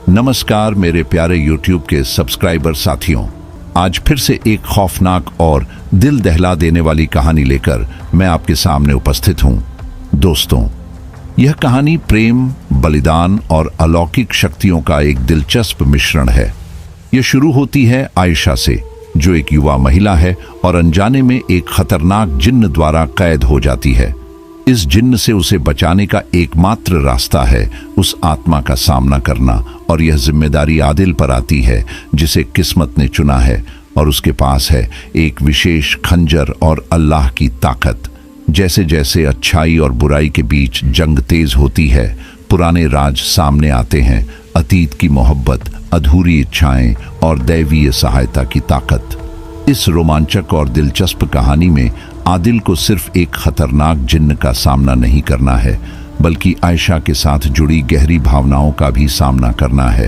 नमस्कार मेरे प्यारे YouTube के सब्सक्राइबर साथियों, आज फिर से एक खौफनाक और दिल दहला देने वाली कहानी लेकर मैं आपके सामने उपस्थित हूं। दोस्तों, यह कहानी प्रेम, बलिदान और अलौकिक शक्तियों का एक दिलचस्प मिश्रण है। यह शुरू होती है आयशा से, जो एक युवा महिला है और अनजाने में एक खतरनाक जिन्न द्वारा कैद हो जाती है। इस जिन्न से उसे बचाने का एकमात्र रास्ता है उस आत्मा का सामना करना, और यह जिम्मेदारी आदिल पर आती है जिसे किस्मत ने चुना है, और उसके पास है एक विशेष खंजर और अल्लाह की ताकत। जैसे जैसे अच्छाई और बुराई के बीच जंग तेज होती है, पुराने राज सामने आते हैं, अतीत की मोहब्बत, अधूरी इच्छाएं और दैवीय सहायता की ताकत। इस रोमांचक और दिलचस्प कहानी में आदिल को सिर्फ एक खतरनाक जिन्न का सामना नहीं करना है, बल्कि आयशा के साथ जुड़ी गहरी भावनाओं का भी सामना करना है।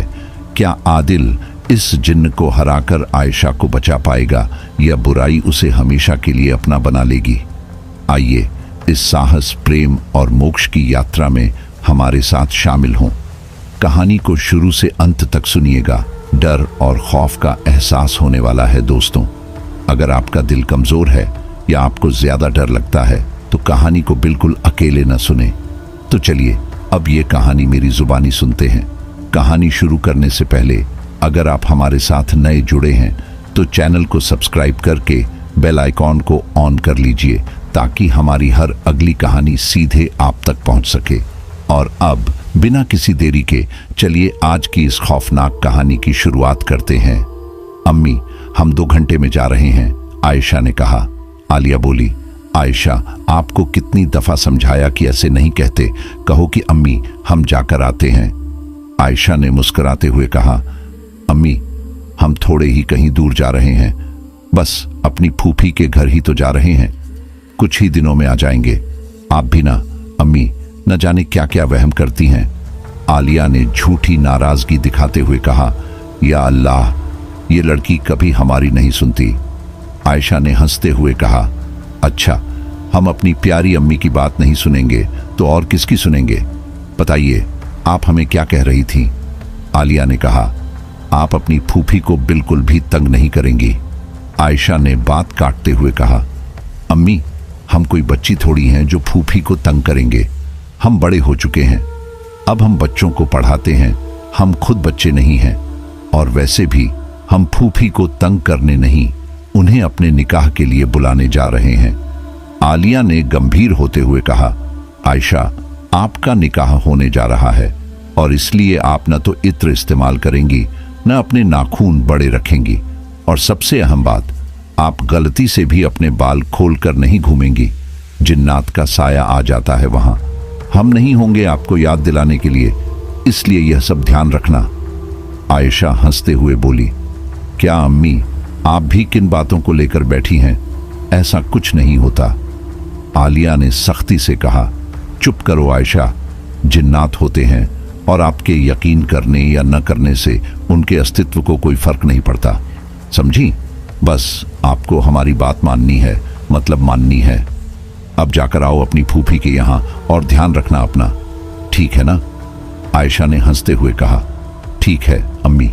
क्या आदिल इस जिन्न को हराकर आयशा को बचा पाएगा, या बुराई उसे हमेशा के लिए अपना बना लेगी? आइए इस साहस, प्रेम और मोक्ष की यात्रा में हमारे साथ शामिल हों। कहानी को शुरू से अंत तक सुनिएगा। डर और खौफ का एहसास होने वाला है। दोस्तों, अगर आपका दिल कमजोर है या आपको ज्यादा डर लगता है तो कहानी को बिल्कुल अकेले न सुने। तो चलिए अब ये कहानी मेरी जुबानी सुनते हैं। कहानी शुरू करने से पहले अगर आप हमारे साथ नए जुड़े हैं तो चैनल को सब्सक्राइब करके बेल आइकॉन को ऑन कर लीजिए, ताकि हमारी हर अगली कहानी सीधे आप तक पहुंच सके। और अब बिना किसी देरी के चलिए आज की इस खौफनाक कहानी की शुरुआत करते हैं। अम्मी, हम 2 घंटे में जा रहे हैं, आयशा ने कहा। आलिया बोली, आयशा, आपको कितनी दफा समझाया कि ऐसे नहीं कहते, कहो कि अम्मी हम जाकर आते हैं। आयशा ने मुस्कुराते हुए कहा, अम्मी हम थोड़े ही कहीं दूर जा रहे हैं, बस अपनी फूफी के घर ही तो जा रहे हैं, कुछ ही दिनों में आ जाएंगे। आप भी ना अम्मी, न जाने क्या क्या वहम करती हैं। आलिया ने झूठी नाराजगी दिखाते हुए कहा, या अल्लाह, ये लड़की कभी हमारी नहीं सुनती। आयशा ने हंसते हुए कहा, अच्छा, हम अपनी प्यारी अम्मी की बात नहीं सुनेंगे तो और किसकी सुनेंगे? बताइए आप हमें क्या कह रही थी? आलिया ने कहा, आप अपनी फूफी को बिल्कुल भी तंग नहीं करेंगी। आयशा ने बात काटते हुए कहा, अम्मी हम कोई बच्ची थोड़ी हैं जो फूफी को तंग करेंगे। हम बड़े हो चुके हैं, अब हम बच्चों को पढ़ाते हैं, हम खुद बच्चे नहीं हैं। और वैसे भी हम फूफी को तंग करने नहीं, उन्हें अपने निकाह के लिए बुलाने जा रहे हैं। आलिया ने गंभीर होते हुए कहा, आयशा, आपका निकाह होने जा रहा है और इसलिए आप न तो इत्र इस्तेमाल करेंगी, न अपने नाखून बड़े रखेंगी, और सबसे अहम बात, आप गलती से भी अपने बाल खोलकर नहीं घूमेंगी। जिन्नात का साया आ जाता है वहां, हम नहीं होंगे आपको याद दिलाने के लिए, इसलिए यह सब ध्यान रखना। आयशा हंसते हुए बोली, क्या अम्मी, आप भी किन बातों को लेकर बैठी हैं? ऐसा कुछ नहीं होता। आलिया ने सख्ती से कहा, चुप करो आयशा, जिन्नात होते हैं और आपके यकीन करने या न करने से उनके अस्तित्व को कोई फर्क नहीं पड़ता, समझी? बस आपको हमारी बात माननी है, मतलब माननी है। अब जाकर आओ अपनी फूफी के यहाँ और ध्यान रखना अपना, ठीक है ना? आयशा ने हंसते हुए कहा, ठीक है अम्मी,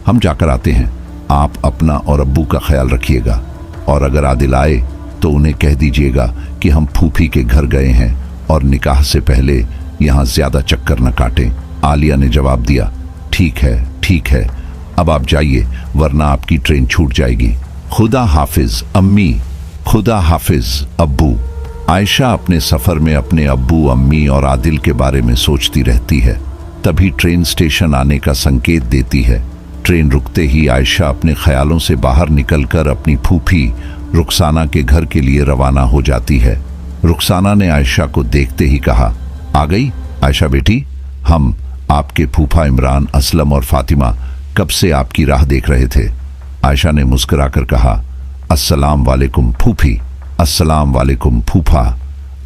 हम जाकर आते हैं। आप अपना और अब्बू का ख्याल रखिएगा, और अगर आदिल आए तो उन्हें कह दीजिएगा कि हम फूफी के घर गए हैं और निकाह से पहले यहाँ ज्यादा चक्कर न काटें। आलिया ने जवाब दिया, ठीक है, अब आप जाइए वरना आपकी ट्रेन छूट जाएगी। खुदा हाफिज अम्मी, खुदा हाफिज अब्बू। आयशा अपने सफर में अपने अब्बू, अम्मी और आदिल के बारे में सोचती रहती है। तभी ट्रेन स्टेशन आने का संकेत देती है। ट्रेन रुकते ही आयशा अपने ख्यालों से बाहर निकलकर अपनी फूफी रुखसाना के घर के लिए रवाना हो जाती है। रुखसाना ने आयशा को देखते ही कहा, आ गई आयशा बेटी, हम आपके फूफा इमरान, असलम और फातिमा कब से आपकी राह देख रहे थे। आयशा ने मुस्कुराकर कहा, अस्सलाम वालेकुम फूफी। अस्सलाम वालेकुम फूफा।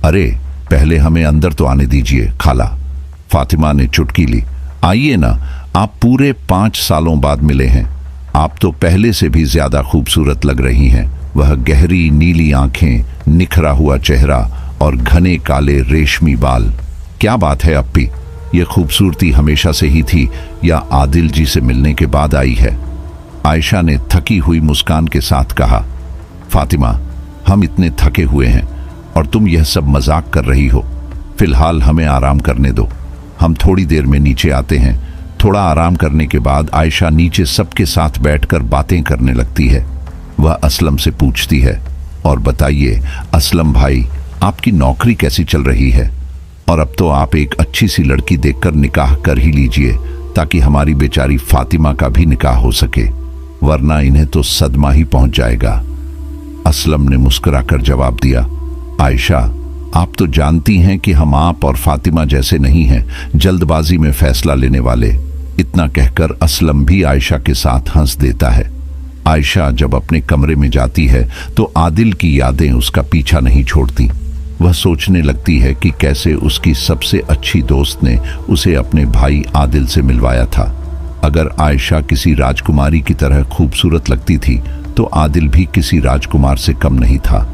अरे पहले हमें अंदर तो आने दीजिए खाला। फातिमा ने चुटकी ली, आइए ना, आप पूरे 5 सालों बाद मिले हैं, आप तो पहले से भी ज्यादा खूबसूरत लग रही हैं। वह गहरी नीली आंखें, निखरा हुआ चेहरा और घने काले रेशमी बाल। क्या बात है अप्पी, ये खूबसूरती हमेशा से ही थी या आदिल जी से मिलने के बाद आई है? आयशा ने थकी हुई मुस्कान के साथ कहा, फातिमा, हम इतने थके हुए हैं और तुम यह सब मजाक कर रही हो। फिलहाल हमें आराम करने दो, हम थोड़ी देर में नीचे आते हैं। थोड़ा आराम करने के बाद आयशा नीचे सबके साथ बैठकर बातें करने लगती है। वह असलम से पूछती है, और बताइए असलम भाई, आपकी नौकरी कैसी चल रही है? और अब तो आप एक अच्छी सी लड़की देखकर निकाह कर ही लीजिए ताकि हमारी बेचारी फातिमा का भी निकाह हो सके, वरना इन्हें तो सदमा ही पहुंच जाएगा। असलम ने मुस्कुराकर जवाब दिया, आयशा, आप तो जानती हैं कि हम आप और फातिमा जैसे नहीं हैं, जल्दबाजी में फैसला लेने वाले। इतना कहकर असलम भी आयशा के साथ हंस देता है। आयशा जब अपने कमरे में जाती है तो आदिल की यादें उसका पीछा नहीं छोड़ती। वह सोचने लगती है कि कैसे उसकी सबसे अच्छी दोस्त ने उसे अपने भाई आदिल से मिलवाया था। अगर आयशा किसी राजकुमारी की तरह खूबसूरत लगती थी तो आदिल भी किसी राजकुमार से कम नहीं था।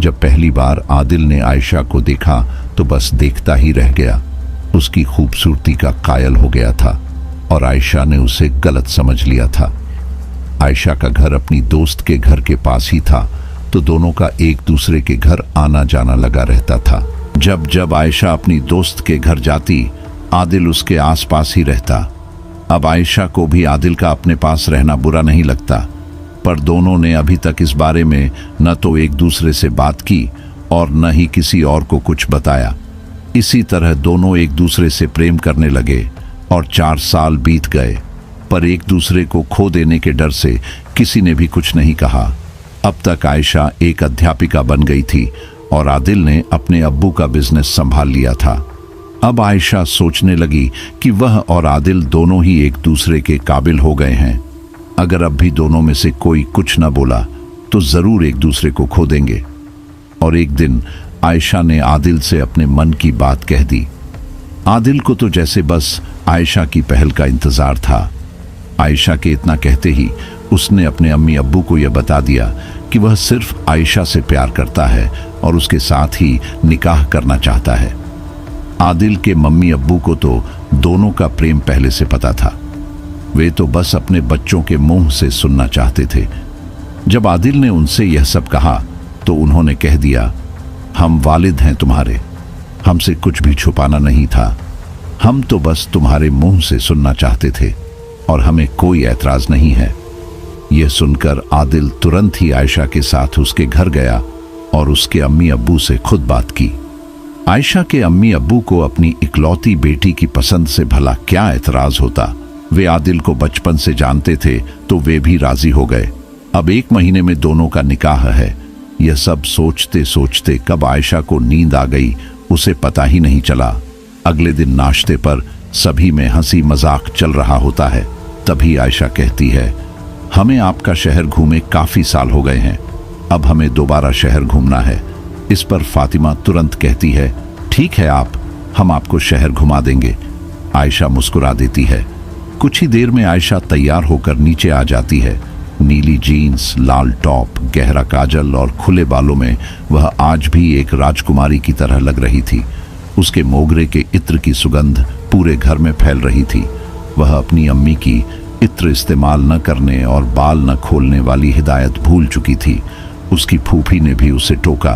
जब पहली बार आदिल ने आयशा को देखा तो बस देखता ही रह गया। उसकी खूबसूरती का कायल हो गया था और आयशा ने उसे गलत समझ लिया था। आयशा का घर अपनी दोस्त के घर के पास ही था, तो दोनों का एक दूसरे के घर आना जाना लगा रहता था। जब जब आयशा अपनी दोस्त के घर जाती, आदिल उसके आसपास ही रहता। अब आयशा को भी आदिल का अपने पास रहना बुरा नहीं लगता, पर दोनों ने अभी तक इस बारे में न तो एक दूसरे से बात की और न ही किसी और को कुछ बताया। इसी तरह दोनों एक दूसरे से प्रेम करने लगे और 4 साल बीत गए, पर एक दूसरे को खो देने के डर से किसी ने भी कुछ नहीं कहा। अब तक आयशा एक अध्यापिका बन गई थी और आदिल ने अपने अब्बू का बिजनेस संभाल लिया था। अब आयशा सोचने लगी कि वह और आदिल दोनों ही एक दूसरे के काबिल हो गए हैं। अगर अब भी दोनों में से कोई कुछ न बोला तो जरूर एक दूसरे को खो देंगे। और एक दिन आयशा ने आदिल से अपने मन की बात कह दी। आदिल को तो जैसे बस आयशा की पहल का इंतजार था। आयशा के इतना कहते ही उसने अपने अम्मी अब्बू को यह बता दिया कि वह सिर्फ आयशा से प्यार करता है और उसके साथ ही निकाह करना चाहता है। आदिल के मम्मी अब्बू को तो दोनों का प्रेम पहले से पता था। वे तो बस अपने बच्चों के मुंह से सुनना चाहते थे। जब आदिल ने उनसे यह सब कहा तो उन्होंने कह दिया, हम वालिद हैं तुम्हारे, हमसे कुछ भी छुपाना नहीं था। हम तो बस तुम्हारे मुंह से सुनना चाहते थे और हमें कोई ऐतराज नहीं है। यह सुनकर आदिल तुरंत ही आयशा के साथ उसके घर गया और उसके अम्मी अब्बू से खुद बात की। आयशा के अम्मी अब्बू को अपनी इकलौती बेटी की पसंद से भला क्या ऐतराज होता। वे आदिल को बचपन से जानते थे तो वे भी राजी हो गए। अब 1 महीने में दोनों का निकाह है। यह सब सोचते सोचते कब आयशा को नींद आ गई उसे पता ही नहीं चला। अगले दिन नाश्ते पर सभी में हंसी मजाक चल रहा होता है। तभी आयशा कहती है, हमें आपका शहर घूमे काफी साल हो गए हैं, अब हमें दोबारा शहर घूमना है। इस पर फातिमा तुरंत कहती है, ठीक है हम आपको शहर घुमा देंगे। आयशा मुस्कुरा देती है। कुछ ही देर में आयशा तैयार होकर नीचे आ जाती है। नीली जीन्स, लाल टॉप, गहरा काजल और खुले बालों में वह आज भी एक राजकुमारी की तरह लग रही थी। उसके मोगरे के इत्र की सुगंध पूरे घर में फैल रही थी। वह अपनी अम्मी की इत्र इस्तेमाल न करने और बाल न खोलने वाली हिदायत भूल चुकी थी। उसकी फूफी ने भी उसे टोका,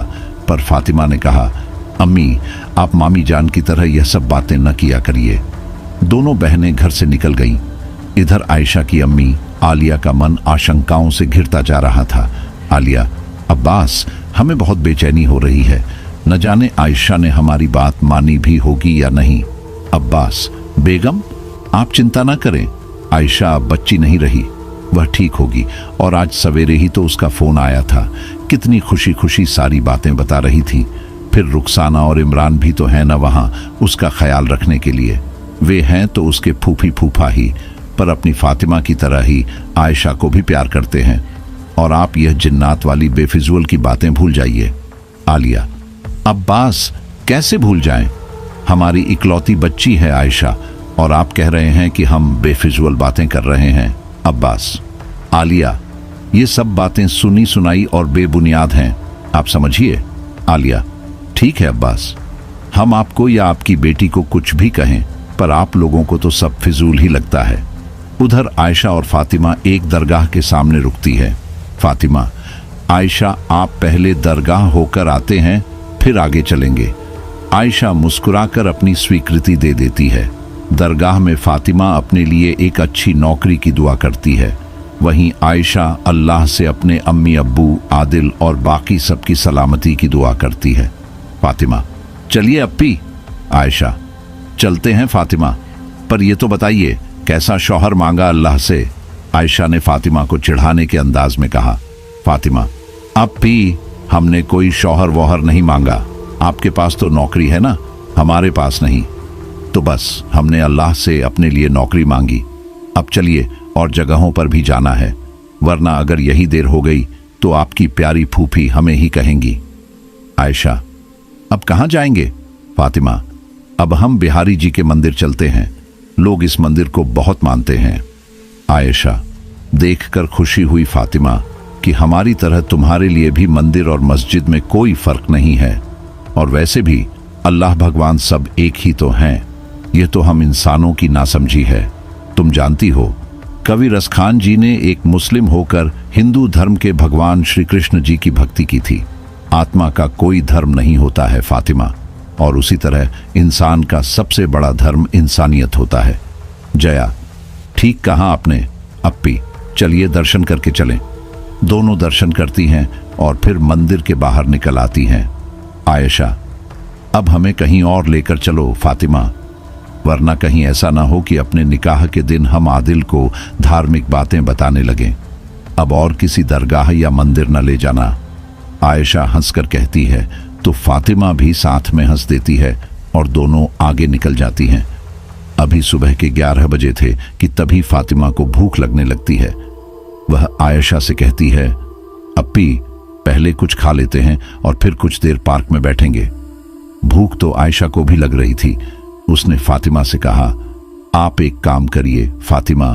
पर फातिमा ने कहा, अम्मी, आप मामी जान की तरह यह सब बातें न किया करिए। दोनों बहनें घर से निकल गईं। इधर आयशा की अम्मी आलिया का मन आशंकाओं से घिरता जा रहा था। आलिया, अब्बास, हमें बहुत बेचैनी हो रही है, न जाने आयशा ने हमारी बात मानी भी होगी या नहीं। अब्बास, बेगम, आप चिंता न करें, आयशा अब बच्ची नहीं रही, वह ठीक होगी। और आज सवेरे ही तो उसका फोन आया था, कितनी खुशी खुशी सारी बातें बता रही थी। फिर रुखसाना और इमरान भी तो है ना वहां उसका ख्याल रखने के लिए। वे हैं तो उसके फूफी फूफा ही, पर अपनी फातिमा की तरह ही आयशा को भी प्यार करते हैं। और आप यह जिन्नात वाली बेफिजूल की बातें भूल जाइए। आलिया, अब्बास, कैसे भूल जाएं? हमारी इकलौती बच्ची है आयशा, और आप कह रहे हैं कि हम बेफिजूल बातें कर रहे हैं। अब्बास, आलिया, ये सब बातें सुनी सुनाई और बेबुनियाद हैं, आप समझिए। आलिया, ठीक है अब्बास, हम आपको या आपकी बेटी को कुछ भी कहें, पर आप लोगों को तो सब फिजूल ही लगता है। उधर आयशा और फातिमा एक दरगाह के सामने रुकती है। फातिमा, आयशा आप पहले दरगाह होकर आते हैं, फिर आगे चलेंगे। आयशा मुस्कुराकर अपनी स्वीकृति दे देती है। दरगाह में फातिमा अपने लिए एक अच्छी नौकरी की दुआ करती है। वहीं आयशा अल्लाह से अपने अम्मी अब्बू, आदिल और बाकी सबकी सलामती की दुआ करती है। फातिमा, चलिए अप्पी। आयशा, चलते हैं फातिमा, पर ये तो बताइए कैसा शौहर मांगा अल्लाह से? आयशा ने फातिमा को चिढ़ाने के अंदाज में कहा। फातिमा, अप्पी हमने कोई शौहर वौहर नहीं मांगा, आपके पास तो नौकरी है ना, हमारे पास नहीं। तो बस हमने अल्लाह से अपने लिए नौकरी मांगी। अब चलिए और जगहों पर भी जाना है, वरना अगर यही देर हो गई तो आपकी प्यारी फूफी हमें ही कहेंगी। आयशा, अब कहाँ जाएंगे? फातिमा, अब हम बिहारी जी के मंदिर चलते हैं, लोग इस मंदिर को बहुत मानते हैं। आयशा, देखकर खुशी हुई फातिमा कि हमारी तरह तुम्हारे लिए भी मंदिर और मस्जिद में कोई फर्क नहीं है, और वैसे भी अल्लाह भगवान सब एक ही तो हैं। ये तो हम इंसानों की नासमझी है। तुम जानती हो, कवि रसखान जी ने एक मुस्लिम होकर हिंदू धर्म के भगवान श्री कृष्ण जी की भक्ति की थी। आत्मा का कोई धर्म नहीं होता है फातिमा, और उसी तरह इंसान का सबसे बड़ा धर्म इंसानियत होता है। जया, ठीक कहा आपने अप्पी, चलिए दर्शन करके चलें। दोनों दर्शन करती हैं और फिर मंदिर के बाहर निकल आती हैं। आयशा, अब हमें कहीं और लेकर चलो फातिमा, वरना कहीं ऐसा ना हो कि अपने निकाह के दिन हम आदिल को धार्मिक बातें बताने लगें। अब और किसी दरगाह या मंदिर न ले जाना। आयशा हंसकर कहती है तो फातिमा भी साथ में हंस देती है और दोनों आगे निकल जाती हैं। अभी सुबह के 11 बजे थे कि तभी फातिमा को भूख लगने लगती है। वह आयशा से कहती है, अप्पी पहले कुछ खा लेते हैं और फिर कुछ देर पार्क में बैठेंगे। भूख तो आयशा को भी लग रही थी। उसने फातिमा से कहा, आप एक काम करिए फातिमा,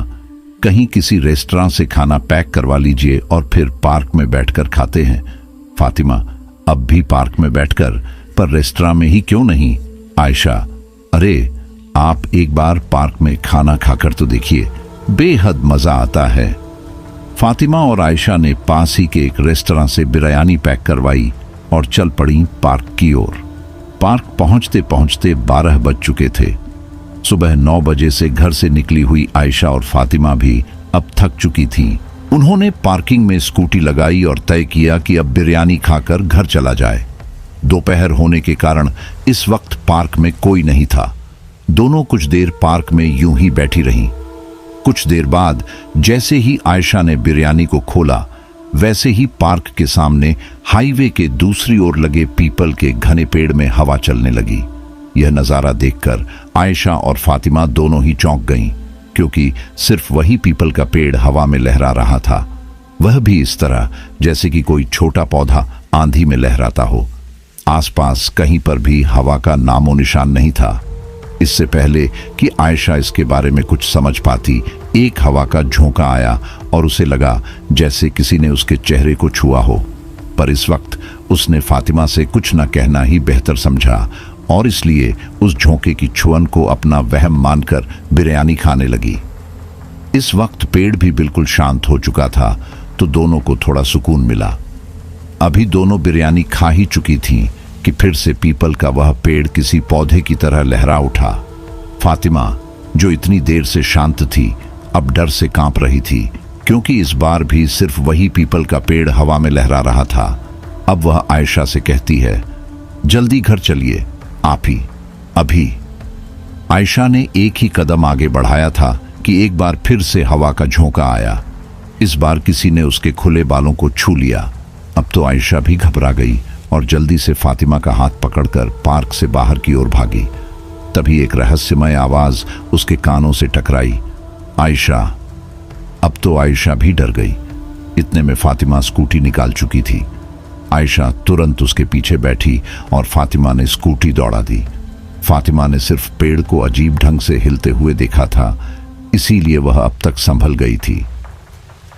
कहीं किसी रेस्टोरेंट से खाना पैक करवा लीजिए और फिर पार्क में बैठकर खाते हैं। फातिमा, अब भी पार्क में बैठकर, पर रेस्टोरेंट में ही क्यों नहीं? आयशा, अरे आप एक बार पार्क में खाना खाकर तो देखिए, बेहद मजा आता है। फातिमा और आयशा ने पास ही के एक रेस्टोरेंट से बिरयानी पैक करवाई और चल पड़ी पार्क की ओर। पार्क पहुंचते पहुंचते 12 बज चुके थे। सुबह 9 बजे से घर से निकली हुई आयशा और फातिमा भी अब थक चुकी थीं। उन्होंने पार्किंग में स्कूटी लगाई और तय किया कि अब बिरयानी खाकर घर चला जाए। दोपहर होने के कारण इस वक्त पार्क में कोई नहीं था। दोनों कुछ देर पार्क में यूं ही बैठी रहीं। कुछ देर बाद जैसे ही आयशा ने बिरयानी को खोला, वैसे ही पार्क के सामने हाईवे के दूसरी ओर लगे पीपल के घने पेड़ में हवा चलने लगी। यह नजारा देखकर आयशा और फातिमा दोनों ही चौंक गईं, क्योंकि सिर्फ वही पीपल का पेड़ हवा में लहरा रहा था, वह भी इस तरह जैसे कि कोई छोटा पौधा आंधी में लहराता हो। आसपास कहीं पर भी हवा का नामो निशान नहीं था। इससे पहले कि आयशा इसके बारे में कुछ समझ पाती, एक हवा का झोंका आया और उसे लगा जैसे किसी ने उसके चेहरे को छुआ हो। पर इस वक्त उसने फातिमा से कुछ न कहना ही बेहतर समझा और इसलिए उस झोंके की छुअन को अपना वहम मानकर बिरयानी खाने लगी। इस वक्त पेड़ भी बिल्कुल शांत हो चुका था, तो दोनों को थोड़ा सुकून मिला। अभी दोनों बिरयानी खा ही चुकी थीं कि फिर से पीपल का वह पेड़ किसी पौधे की तरह लहरा उठा। फातिमा, जो इतनी देर से शांत थी, अब डर से कांप रही थी, क्योंकि इस बार भी सिर्फ वही पीपल का पेड़ हवा में लहरा रहा था। अब वह आयशा से कहती है, जल्दी घर चलिए आप ही, अभी। आयशा ने एक ही कदम आगे बढ़ाया था कि एक बार फिर से हवा का झोंका आया। इस बार किसी ने उसके खुले बालों को छू लिया। अब तो आयशा भी घबरा गई और जल्दी से फातिमा का हाथ पकड़कर पार्क से बाहर की ओर भागी। तभी एक रहस्यमय आवाज उसके कानों से टकराई, आयशा। अब तो आयशा भी डर गई। इतने में फातिमा स्कूटी निकाल चुकी थी। आयशा तुरंत उसके पीछे बैठी और फातिमा ने स्कूटी दौड़ा दी। फातिमा ने सिर्फ पेड़ को अजीब ढंग से हिलते हुए देखा था, इसीलिए वह अब तक संभल गई थी।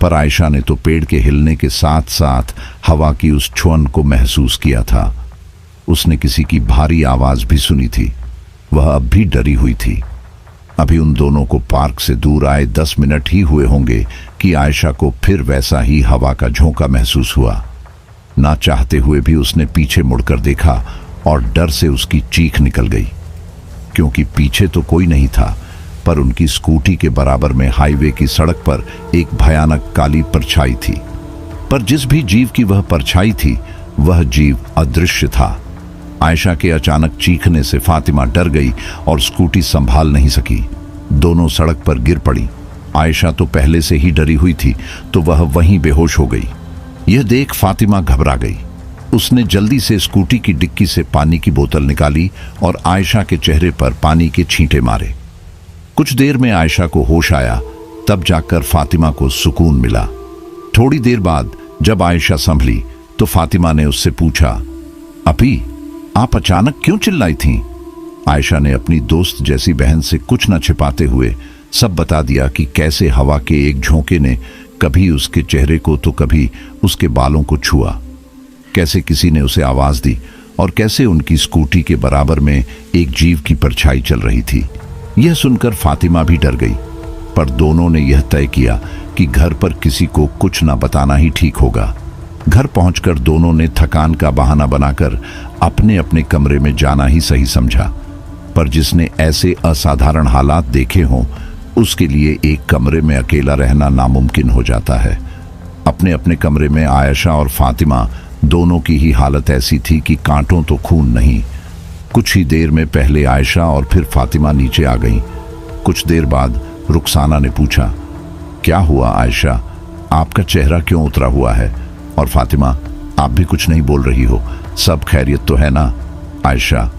पर आयशा ने तो पेड़ के हिलने के साथ साथ हवा की उस छुअन को महसूस किया था। उसने किसी की भारी आवाज भी सुनी थी। वह अब भी डरी हुई थी। अभी उन दोनों को पार्क से दूर आए 10 मिनट ही हुए होंगे कि आयशा को फिर वैसा ही हवा का झोंका महसूस हुआ। ना चाहते हुए भी उसने पीछे मुड़कर देखा और डर से उसकी चीख निकल गई, क्योंकि पीछे तो कोई नहीं था, पर उनकी स्कूटी के बराबर में हाईवे की सड़क पर एक भयानक काली परछाई थी। पर जिस भी जीव की वह परछाई थी, वह जीव अदृश्य था। आयशा के अचानक चीखने से फातिमा डर गई और स्कूटी संभाल नहीं सकी। दोनों सड़क पर गिर पड़ी। आयशा तो पहले से ही डरी हुई थी, तो वह वहीं बेहोश हो गई। यह देख फातिमा घबरा गई। उसने जल्दी से स्कूटी की डिक्की से पानी की बोतल निकाली और आयशा के चेहरे पर पानी के छींटे मारे। कुछ देर में आयशा को होश आया, तब जाकर फातिमा को सुकून मिला। थोड़ी देर बाद जब आयशा संभली तो फातिमा ने उससे पूछा, अपी, आप अचानक क्यों चिल्लाई थीं? आयशा ने अपनी दोस्त जैसी बहन से कुछ न छिपाते हुए सब बता दिया कि कैसे हवा के एक झोंके ने कभी उसके चेहरे को तो कभी उसके बालों को छुआ, कैसे किसी ने उसे आवाज दी और कैसे उनकी स्कूटी के बराबर में एक जीव की परछाई चल रही थी। यह सुनकर फातिमा भी डर गई, पर दोनों ने यह तय किया कि घर पर किसी को कुछ न बताना ही ठीक होगा। घर पहुंचकर दोनों ने थकान का बहाना बनाकर अपने अपने कमरे में जाना ही सही समझा। पर जिसने ऐसे असाधारण हालात देखे हों, उसके लिए एक कमरे में अकेला रहना नामुमकिन हो जाता है। अपने अपने कमरे में आयशा और फातिमा दोनों की ही हालत ऐसी थी कि कांटों तो खून नहीं। कुछ ही देर में पहले आयशा और फिर फातिमा नीचे आ गईं। कुछ देर बाद रुखसाना ने पूछा, क्या हुआ आयशा, आपका चेहरा क्यों उतरा हुआ है? और फातिमा, आप भी कुछ नहीं बोल रही हो, सब खैरियत तो है ना? आयशा,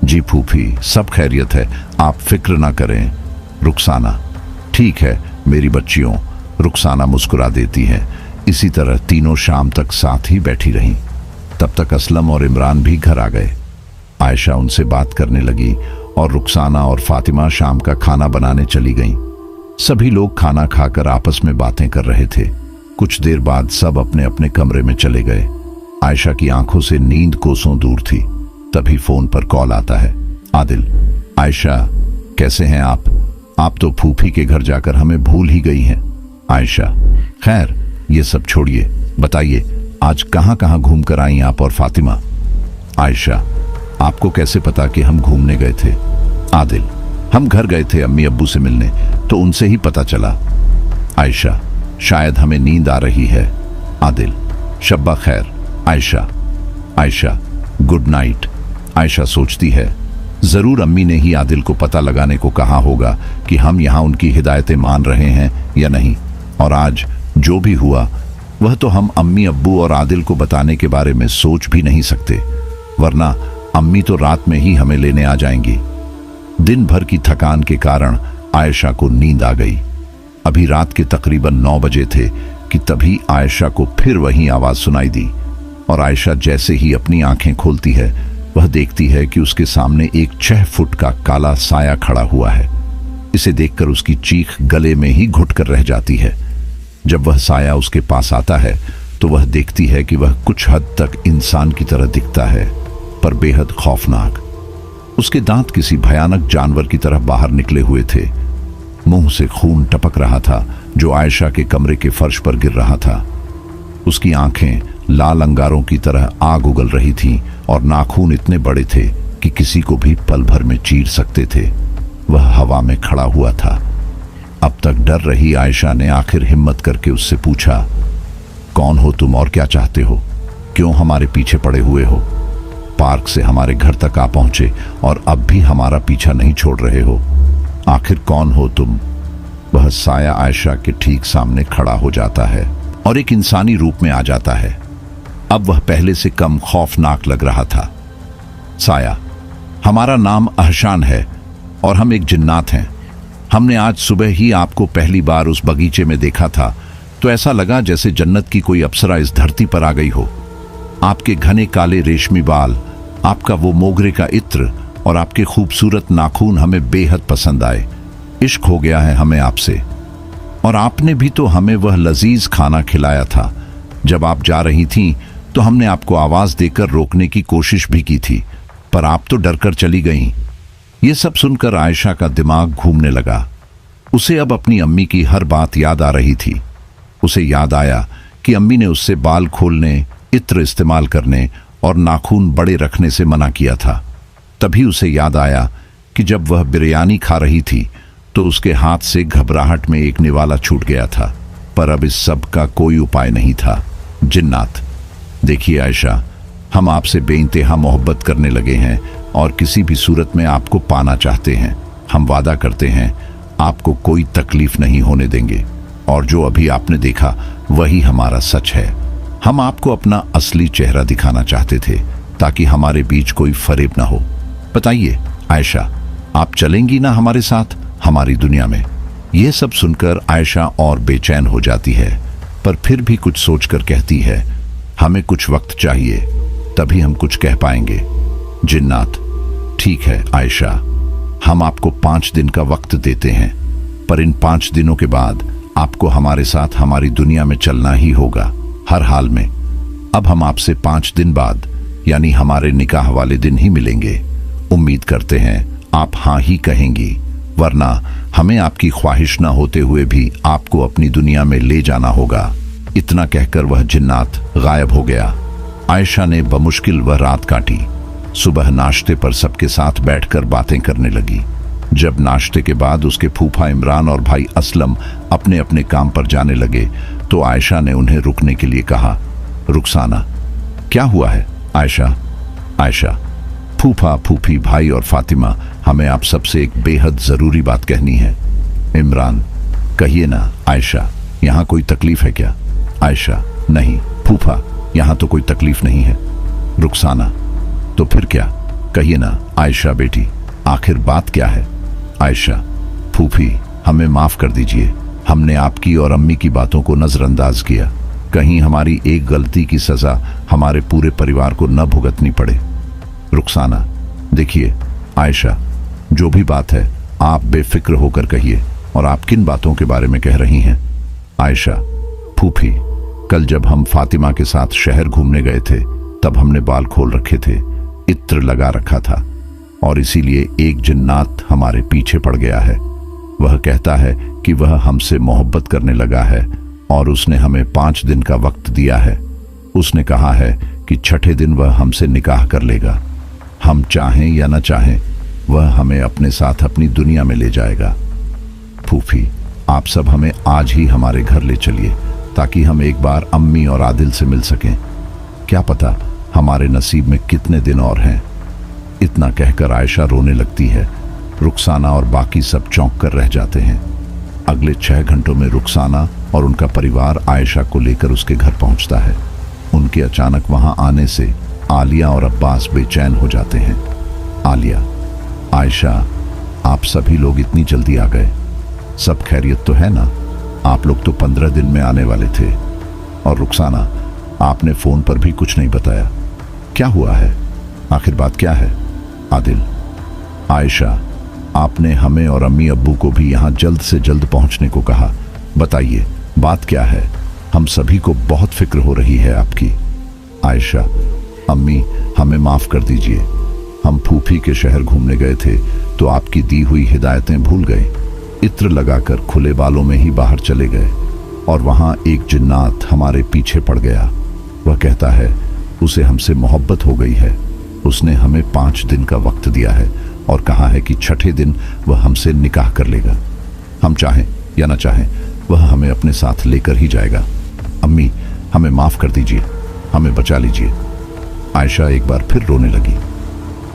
जी फूफी, सब खैरियत है, आप फिक्र ना करें। रुखसाना, ठीक है मेरी बच्चियों। रुखसाना मुस्कुरा देती है। इसी तरह तीनों शाम तक साथ ही बैठी रहीं। तब तक असलम और इमरान भी घर आ गए। आयशा उनसे बात करने लगी और रुखसाना और फातिमा शाम का खाना बनाने चली गईं। सभी लोग खाना खाकर आपस में बातें कर रहे थे। कुछ देर बाद सब अपने अपने कमरे में चले गए। आयशा की आंखों से नींद कोसों दूर थी। तभी फोन पर कॉल आता है। आदिल, आयशा कैसे हैं आप? आप तो फूफी के घर जाकर हमें भूल ही गई हैं। आयशा, खैर ये सब छोड़िए, बताइए आज कहां कहां घूम कर आई आप और फातिमा? आयशा, आपको कैसे पता कि हम घूमने गए थे? आदिल, हम घर गए थे अम्मी अब्बू से मिलने, तो उनसे ही पता चला। आयशा, शायद हमें नींद आ रही है। आदिल, शब्बा खैर। Ayesha, Ayesha good night. आयशा सोचती है, जरूर अम्मी ने ही आदिल को पता लगाने को कहा होगा कि हम यहाँ उनकी हिदायतें मान रहे हैं या नहीं, और आज जो भी हुआ वह तो हम अम्मी अब्बू और आदिल को बताने के बारे में सोच भी नहीं सकते, वरना अम्मी तो रात में ही हमें लेने आ जाएंगी। दिन भर की थकान के कारण आयशा को नींद आ गई। अभी रात के तकरीबन 9 बजे थे कि तभी आयशा को फिर वही आवाज सुनाई दी, और आयशा जैसे ही अपनी आंखें खोलती है, वह देखती है कि उसके सामने एक 6 फुट का काला साया खड़ा हुआ है। इसे देखकर उसकी चीख गले में ही घुटकर रह जाती है। जब वह साया उसके पास आता है तो वह देखती है कि वह कुछ हद तक इंसान की तरह दिखता है, पर बेहद खौफनाक। उसके दांत किसी भयानक जानवर की तरह बाहर निकले हुए थे। मुंह से खून टपक रहा था जो आयशा के कमरे के फर्श पर गिर रहा था। उसकी आंखें लाल अंगारों की तरह आग उगल रही थीं और नाखून इतने बड़े थे कि किसी को भी पल भर में चीर सकते थे। वह हवा में खड़ा हुआ था। अब तक डर रही आयशा ने आखिर हिम्मत करके उससे पूछा, कौन हो तुम और क्या चाहते हो? क्यों हमारे पीछे पड़े हुए हो? पार्क से हमारे घर तक आ पहुंचे और अब भी हमारा पीछा नहीं छोड़ रहे हो। आखिर कौन हो तुम? वह साया आयशा के ठीक सामने खड़ा हो जाता है और एक इंसानी रूप में आ जाता है। अब वह पहले से कम खौफनाक लग रहा था। साया, हमारा नाम अहशान है और हम एक जिन्नात हैं। हमने आज सुबह ही आपको पहली बार उस बगीचे में देखा था, तो ऐसा लगा जैसे जन्नत की कोई अप्सरा इस धरती पर आ गई हो। आपके घने काले रेशमी बाल, आपका वो मोगरे का इत्र और आपके खूबसूरत नाखून हमें बेहद पसंद आए। इश्क हो गया है हमें आपसे। और आपने भी तो हमें वह लजीज खाना खिलाया था। जब आप जा रही थीं तो हमने आपको आवाज देकर रोकने की कोशिश भी की थी, पर आप तो डरकर चली गईं। ये सब सुनकर आयशा का दिमाग घूमने लगा। उसे अब अपनी अम्मी की हर बात याद आ रही थी। उसे याद आया कि अम्मी ने उससे बाल खोलने, इत्र इस्तेमाल करने और नाखून बड़े रखने से मना किया था। तभी उसे याद आया कि जब वह बिरयानी खा रही थी तो उसके हाथ से घबराहट में एक निवाला छूट गया था। पर अब इस सब का कोई उपाय नहीं था। जिन्नात, देखिए आयशा, हम आपसे बेइंतहा मोहब्बत करने लगे हैं और किसी भी सूरत में आपको पाना चाहते हैं। हम वादा करते हैं आपको कोई तकलीफ नहीं होने देंगे और जो अभी आपने देखा वही हमारा सच है। हम आपको अपना असली चेहरा दिखाना चाहते थे ताकि हमारे बीच कोई फरेब ना हो। बताइए आयशा, आप चलेंगी ना हमारे साथ हमारी दुनिया में? यह सब सुनकर आयशा और बेचैन हो जाती है, पर फिर भी कुछ सोचकर कहती है, हमें कुछ वक्त चाहिए, तभी हम कुछ कह पाएंगे। जिन्नात, ठीक है आयशा, हम आपको 5 दिन का वक्त देते हैं, पर इन 5 दिनों के बाद आपको हमारे साथ हमारी दुनिया में चलना ही होगा, हर हाल में। अब हम आपसे 5 दिन बाद यानी हमारे निकाह वाले दिन ही मिलेंगे। उम्मीद करते हैं आप हाँ ही कहेंगी, वरना हमें आपकी ख्वाहिश न होते हुए भी आपको अपनी दुनिया में ले जाना होगा। इतना कहकर वह जिन्नात गायब हो गया। आयशा ने बमुश्किल वह रात काटी। सुबह नाश्ते पर सबके साथ बैठकर बातें करने लगी। जब नाश्ते के बाद उसके फूफा इमरान और भाई असलम अपने अपने काम पर जाने लगे तो आयशा ने उन्हें रुकने के लिए कहा। रुखसाना, क्या हुआ है? आयशा, फूफा, फूफी, भाई और फातिमा, हमें आप सबसे एक बेहद जरूरी बात कहनी है। इमरान, कहिए ना। आयशा, यहाँ कोई तकलीफ है क्या? आयशा, नहीं फूफा, यहाँ तो कोई तकलीफ नहीं है। रुखसाना, तो फिर क्या? कहिए ना आयशा बेटी, आखिर बात क्या है? आयशा, फूफी, हमें माफ कर दीजिए, हमने आपकी और अम्मी की बातों को नजरअंदाज किया। कहीं हमारी एक गलती की सजा हमारे पूरे परिवार को न भुगतनी पड़े। रुखसाना, देखिए आयशा, जो भी बात है आप बेफिक्र होकर कहिए, और आप किन बातों के बारे में कह रही हैं? आयशा, फूफी, कल जब हम फातिमा के साथ शहर घूमने गए थे तब हमने बाल खोल रखे थे, इत्र लगा रखा था, और इसीलिए एक जिन्नात हमारे पीछे पड़ गया है। वह कहता है कि वह हमसे मोहब्बत करने लगा है और उसने हमें 5 दिन का वक्त दिया है। उसने कहा है कि 6ठे दिन वह हमसे निकाह कर लेगा। हम चाहें या न चाहें वह हमें अपने साथ अपनी दुनिया में ले जाएगा। फूफी, आप सब हमें आज ही हमारे घर ले चलिए ताकि हम एक बार अम्मी और आदिल से मिल सकें। क्या पता हमारे नसीब में कितने दिन और हैं। इतना कहकर आयशा रोने लगती है। रुखसाना और बाकी सब चौंक कर रह जाते हैं। अगले 6 घंटों में रुखसाना और उनका परिवार आयशा को लेकर उसके घर पहुंचता है। उनके अचानक वहां आने से आलिया और अब्बास बेचैन हो जाते हैं। आलिया, आयशा, आप सभी लोग इतनी जल्दी आ गए, सब खैरियत तो है ना? आप लोग तो 15 दिन में आने वाले थे। और रुखसाना, आपने फोन पर भी कुछ नहीं बताया, क्या हुआ है? आखिर बात क्या है? आदिल, आयशा, आपने हमें और अम्मी अब्बू को भी यहाँ जल्द से जल्द पहुँचने को कहा, बताइए बात क्या है? हम सभी को बहुत फिक्र हो रही है आपकी। आयशा, अम्मी, हमें माफ कर दीजिए, हम फूफी के शहर घूमने गए थे तो आपकी दी हुई हिदायतें भूल गए। इत्र लगाकर खुले बालों में ही बाहर चले गए और वहां एक जिन्नात हमारे पीछे पड़ गया। वह कहता है उसे हमसे मोहब्बत हो गई है। उसने हमें 5 दिन का वक्त दिया है और कहा है कि 6ठे दिन वह हमसे निकाह कर लेगा। हम चाहें या ना चाहें वह हमें अपने साथ लेकर ही जाएगा। अम्मी, हमें माफ कर दीजिए, हमें बचा लीजिए। आयशा एक बार फिर रोने लगी।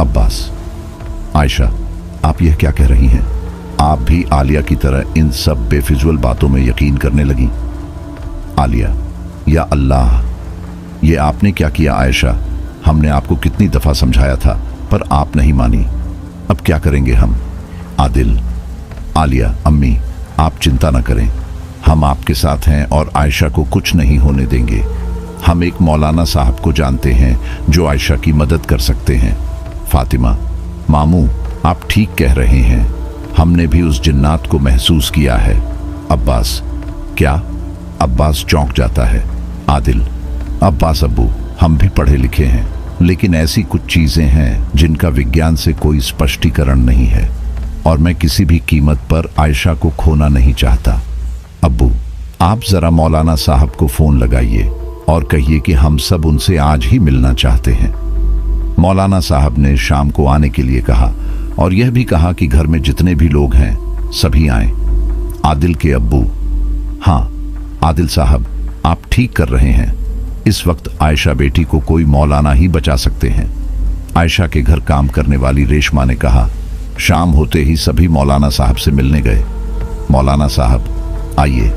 अब्बास, आयशा, आप यह क्या कह रही हैं? आप भी आलिया की तरह इन सब बेफिजुल बातों में यकीन करने लगी? आलिया, या अल्लाह, ये आपने क्या किया? आयशा, हमने आपको कितनी दफा समझाया था पर आप नहीं मानी, अब क्या करेंगे हम? आदिल, आलिया, अम्मी, आप चिंता न करें, हम आपके साथ हैं और आयशा को कुछ नहीं होने देंगे। हम एक मौलाना साहब को जानते हैं जो आयशा की मदद कर सकते हैं। फातिमा, मामू, आप ठीक कह रहे हैं, हमने भी उस जिन्नात को महसूस किया है। अब्बास, क्या? अब्बास चौंक जाता है। आदिल, अब्बास अब्बू, हम भी पढ़े लिखे हैं, लेकिन ऐसी कुछ चीजें हैं जिनका विज्ञान से कोई स्पष्टीकरण नहीं है और मैं किसी भी कीमत पर आयशा को खोना नहीं चाहता। अब्बू, आप जरा मौलाना साहब को फोन लगाइए और कहिए कि हम सब उनसे आज ही मिलना चाहते हैं। मौलाना साहब ने शाम को आने के लिए कहा और यह भी कहा कि घर में जितने भी लोग हैं सभी आएं। आदिल के अब्बू: हाँ आदिल साहब, आप ठीक कर रहे हैं। इस वक्त आयशा बेटी को कोई मौलाना ही बचा सकते हैं। आयशा के घर काम करने वाली रेशमा ने कहा। शाम होते ही सभी मौलाना साहब से मिलने गए। मौलाना साहब, आइए।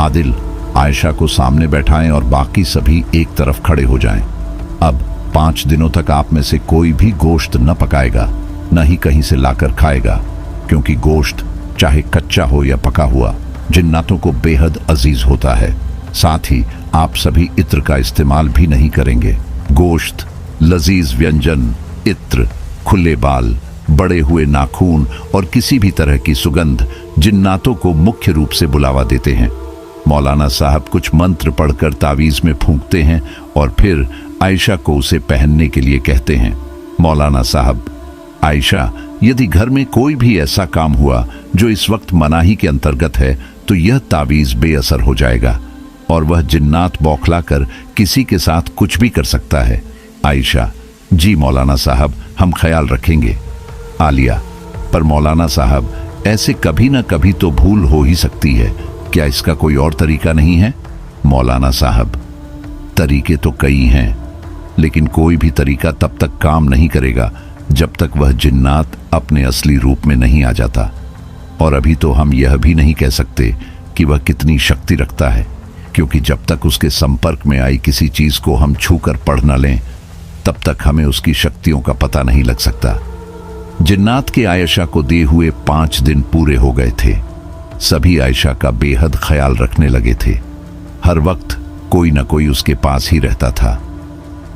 आदिल, आयशा को सामने बैठाएं और बाकी सभी एक तरफ खड़े हो जाएं। अब 5 दिनों तक आप में से कोई भी गोश्त न पकाएगा, न ही कहीं से लाकर खाएगा, क्योंकि गोश्त चाहे कच्चा हो या पका हुआ जिन्नातों को बेहद अजीज होता है। साथ ही आप सभी इत्र का इस्तेमाल भी नहीं करेंगे। गोश्त, लजीज व्यंजन, इत्र, खुले बाल, बड़े हुए नाखून और किसी भी तरह की सुगंध जिन्नातों को मुख्य रूप से बुलावा देते हैं। मौलाना साहब कुछ मंत्र पढ़कर तावीज में फूंकते हैं और फिर आयशा को उसे पहनने के लिए कहते हैं। मौलाना साहब: आयशा, यदि घर में कोई भी ऐसा काम हुआ जो इस वक्त मनाही के अंतर्गत है तो यह तावीज बेअसर हो जाएगा और वह जिन्नात बौखलाकर किसी के साथ कुछ भी कर सकता है। आयशा: जी मौलाना साहब, हम ख्याल रखेंगे। आलिया: पर मौलाना साहब, ऐसे कभी ना कभी तो भूल हो ही सकती है, क्या इसका कोई और तरीका नहीं है? मौलाना साहब: तरीके तो कई हैं, लेकिन कोई भी तरीका तब तक काम नहीं करेगा जब तक वह जिन्नात अपने असली रूप में नहीं आ जाता। और अभी तो हम यह भी नहीं कह सकते कि वह कितनी शक्ति रखता है, क्योंकि जब तक उसके संपर्क में आई किसी चीज को हम छूकर पढ़ न लें तब तक हमें उसकी शक्तियों का पता नहीं लग सकता। जिन्नात के आयशा को दिए हुए 5 दिन पूरे हो गए थे। सभी आयशा का बेहद ख्याल रखने लगे थे। हर वक्त कोई न कोई उसके पास ही रहता था।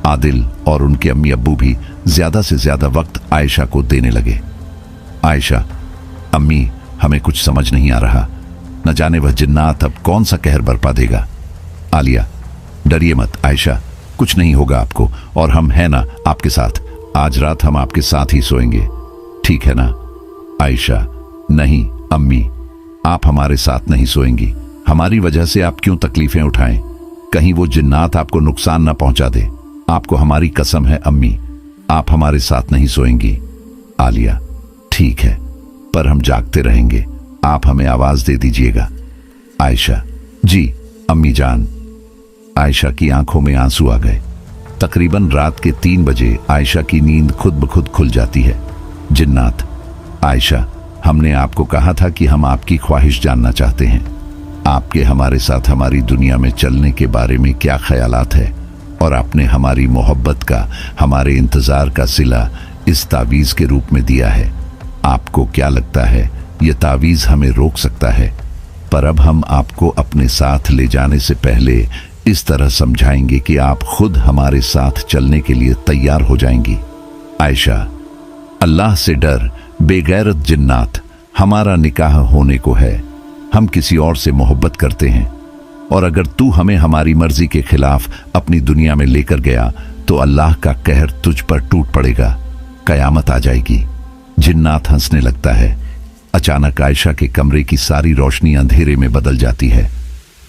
आदिल और उनके अम्मी अब्बू भी ज्यादा से ज्यादा वक्त आयशा को देने लगे। आयशा: अम्मी, हमें कुछ समझ नहीं आ रहा, न जाने वह जिन्नात अब कौन सा कहर बरपा देगा। आलिया: डरिए मत आयशा, कुछ नहीं होगा आपको, और हम हैं ना आपके साथ। आज रात हम आपके साथ ही सोएंगे, ठीक है ना? आयशा: नहीं अम्मी, आप हमारे साथ नहीं सोएंगी। हमारी वजह से आप क्यों तकलीफें उठाएं? कहीं वो जिन्नात आपको नुकसान ना पहुंचा दे। आपको हमारी कसम है अम्मी, आप हमारे साथ नहीं सोएंगी। आलिया: ठीक है, पर हम जागते रहेंगे, आप हमें आवाज दे दीजिएगा। आयशा: जी अम्मी जान। आयशा की आंखों में आंसू आ गए। तकरीबन रात के 3 बजे आयशा की नींद खुद ब खुद खुल जाती है। जिन्नात: आयशा, हमने आपको कहा था कि हम आपकी ख्वाहिश जानना चाहते हैं। आपके हमारे साथ हमारी दुनिया में चलने के बारे में क्या ख्यालात है, और आपने हमारी मोहब्बत का, हमारे इंतजार का सिला इस तावीज के रूप में दिया है। आपको क्या लगता है यह तावीज हमें रोक सकता है? पर अब हम आपको अपने साथ ले जाने से पहले इस तरह समझाएंगे कि आप खुद हमारे साथ चलने के लिए तैयार हो जाएंगी। आयशा: अल्लाह से डर बेगैरत जिन्नात, हमारा निकाह होने को है। हम किसी और से मोहब्बत करते हैं, और अगर तू हमें हमारी मर्जी के खिलाफ अपनी दुनिया में लेकर गया तो अल्लाह का कहर तुझ पर टूट पड़ेगा, कयामत आ जाएगी। जिन्नात हंसने लगता है। अचानक आयशा के कमरे की सारी रोशनी अंधेरे में बदल जाती है।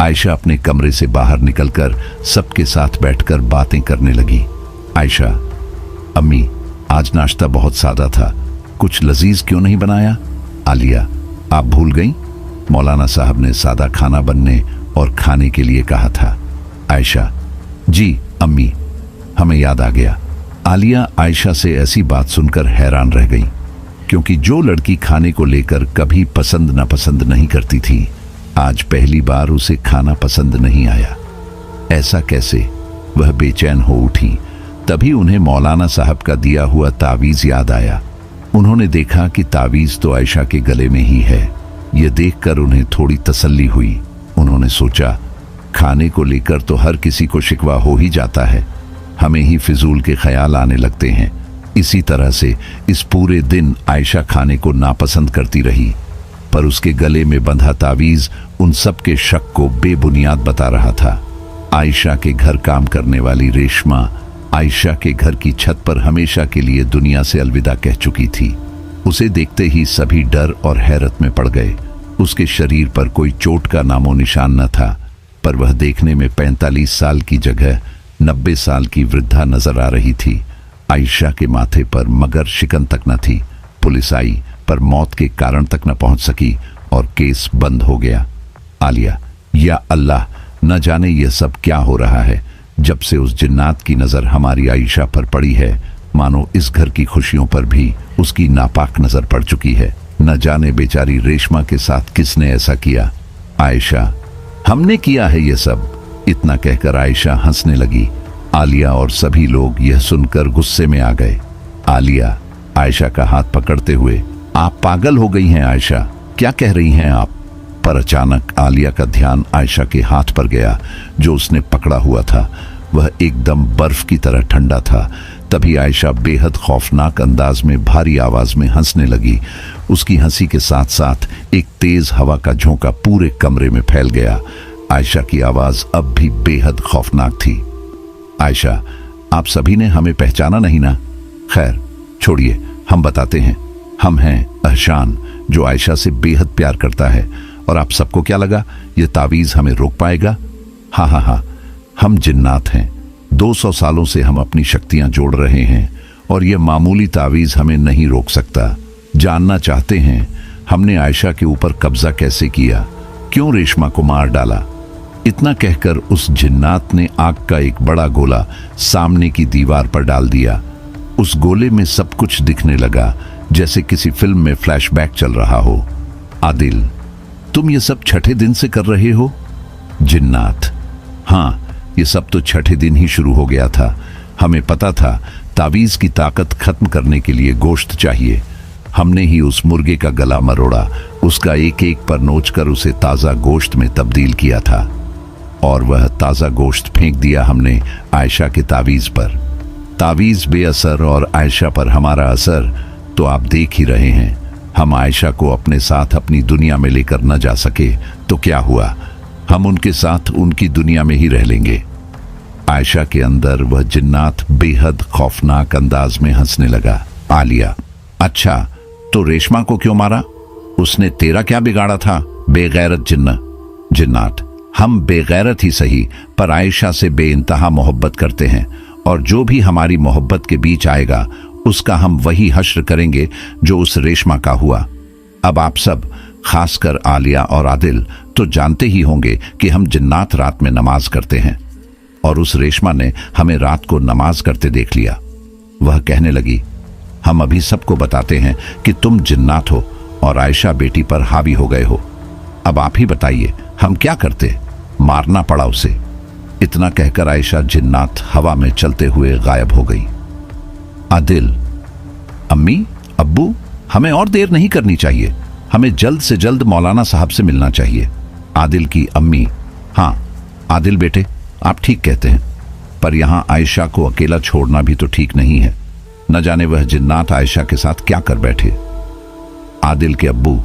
आयशा अपने कमरे से बाहर निकलकर सबके साथ बैठकर बातें करने लगी। आयशा: अम्मी, आज नाश्ता बहुत सादा था, कुछ लजीज क्यों नहीं बनाया? आलिया: आप भूल गई? मौलाना साहब ने सादा खाना बनने और खाने के लिए कहा था। आयशा: जी अम्मी, हमें याद आ गया। आलिया आयशा से ऐसी बात सुनकर हैरान रह गई, क्योंकि जो लड़की खाने को लेकर कभी पसंद नापसंद नहीं करती थी, आज पहली बार उसे खाना पसंद नहीं आया। ऐसा कैसे? वह बेचैन हो उठी। तभी उन्हें मौलाना साहब का दिया हुआ तावीज याद आया। उन्होंने देखा कि तावीज तो आयशा के गले में ही है। यह देखकर उन्हें थोड़ी तसल्ली हुई। उन्होंने सोचा, खाने को लेकर तो हर किसी को शिकवा हो ही जाता है, हमें ही फिजूल के ख्याल आने लगते हैं। इसी तरह से इस पूरे दिन आयशा खाने को नापसंद करती रही, पर उसके गले में बंधा तावीज उन सब के शक को बेबुनियाद बता रहा था। आयशा के घर काम करने वाली रेशमा आयशा के घर की छत पर हमेशा के लिए दुनिया से अलविदा कह चुकी थी। उसे देखते ही सभी डर और हैरत में पड़ गए। उसके शरीर पर कोई चोट का नामो निशान न था, पर वह देखने में 45 साल की जगह 90 साल की वृद्धा नजर आ रही थी। आयशा के माथे पर मगर शिकन तक न थी। पुलिस आई पर मौत के कारण तक न पहुंच सकी और केस बंद हो गया। आलिया, या अल्लाह, न जाने यह सब क्या हो रहा है। जब से उस जिन्नात की नजर हमारी आयशा पर पड़ी है, मानो इस घर की खुशियों पर भी उसकी नापाक नजर पड़ चुकी है। न जाने बेचारी रेशमा के साथ किसने ऐसा किया। आयशा, हमने किया है ये सब। इतना कहकर आयशा हंसने लगी। आलिया और सभी लोग यह सुनकर गुस्से में आ गए। आलिया आयशा का हाथ पकड़ते हुए, आप पागल हो गई हैं आयशा, क्या कह रही हैं आप? पर अचानक आलिया का ध्यान आयशा के हाथ पर गया जो उसने पकड़ा हुआ था। वह एकदम बर्फ की तरह ठंडा था। तभी आयशा बेहद खौफनाक अंदाज में भारी आवाज में हंसने लगी। उसकी हंसी के साथ साथ एक तेज हवा का झोंका पूरे कमरे में फैल गया। आयशा की आवाज अब भी बेहद खौफनाक थी। आयशा, आप सभी ने हमें पहचाना नहीं ना? खैर छोड़िए, हम बताते हैं। हम हैं अहशान, जो आयशा से बेहद प्यार करता है। और आप सबको क्या लगा यह तावीज हमें रोक पाएगा? हाँ हाँ हाँ, हम जिन्नात हैं। 200 सालों से हम अपनी शक्तियां जोड़ रहे हैं और यह मामूली तावीज हमें नहीं रोक सकता। जानना चाहते हैं हमने आयशा के ऊपर कब्जा कैसे किया, क्यों रेशमा को मार डाला? इतना कहकर उस जिन्नात ने आग का एक बड़ा गोला सामने की दीवार पर डाल दिया। उस गोले में सब कुछ दिखने लगा जैसे किसी फिल्म में फ्लैशबैक चल रहा हो। आदिल, तुम ये सब छठे दिन से कर रहे हो? जिन्नात, हाँ, ये सब तो छठे दिन ही शुरू हो गया था। हमें पता था तावीज की ताकत खत्म करने के लिए गोश्त चाहिए। हमने ही उस मुर्गे का गला मरोड़ा, उसका एक एक पर नोचकर उसे ताज़ा गोश्त में तब्दील किया था और वह ताज़ा गोश्त फेंक दिया हमने आयशा के तावीज पर। तावीज बेअसर और आयशा पर हमारा असर तो आप देख ही रहे हैं। हम आयशा को अपने साथ अपनी दुनिया में लेकर न जा सके तो क्या हुआ, हम उनके साथ उनकी दुनिया में ही रह लेंगे। आयशा के अंदर वह जिन्नात बेहद खौफनाक अंदाज में हंसने लगा। आलिया, अच्छा तो रेशमा को क्यों मारा? उसने तेरा क्या बिगाड़ा था, बेगैरत जिन्ना? जिन्नात, हम बेगैरत ही सही, पर आयशा से बेइंतहा मोहब्बत करते हैं और जो भी हमारी मोहब्बत के बीच आएगा उसका हम वही हश्र करेंगे जो उस रेशमा का हुआ। अब आप सब, खासकर आलिया और आदिल, तो जानते ही होंगे कि हम जिन्नात रात में नमाज करते हैं और उस रेशमा ने हमें रात को नमाज करते देख लिया। वह कहने लगी, हम अभी सबको बताते हैं कि तुम जिन्नात हो और आयशा बेटी पर हावी हो गए हो। अब आप ही बताइए हम क्या करते? मारना पड़ा उसे। इतना कहकर आयशा जिन्नात हवा में चलते हुए गायब हो गई। आदिल, अम्मी, अब्बू, हमें और देर नहीं करनी चाहिए। हमें जल्द से जल्द मौलाना साहब से मिलना चाहिए। आदिल की अम्मी, हाँ आदिल बेटे, आप ठीक कहते हैं, पर यहाँ आयशा को अकेला छोड़ना भी तो ठीक नहीं है। न जाने वह जिन्नात आयशा के साथ क्या कर बैठे। आदिल के अब्बू,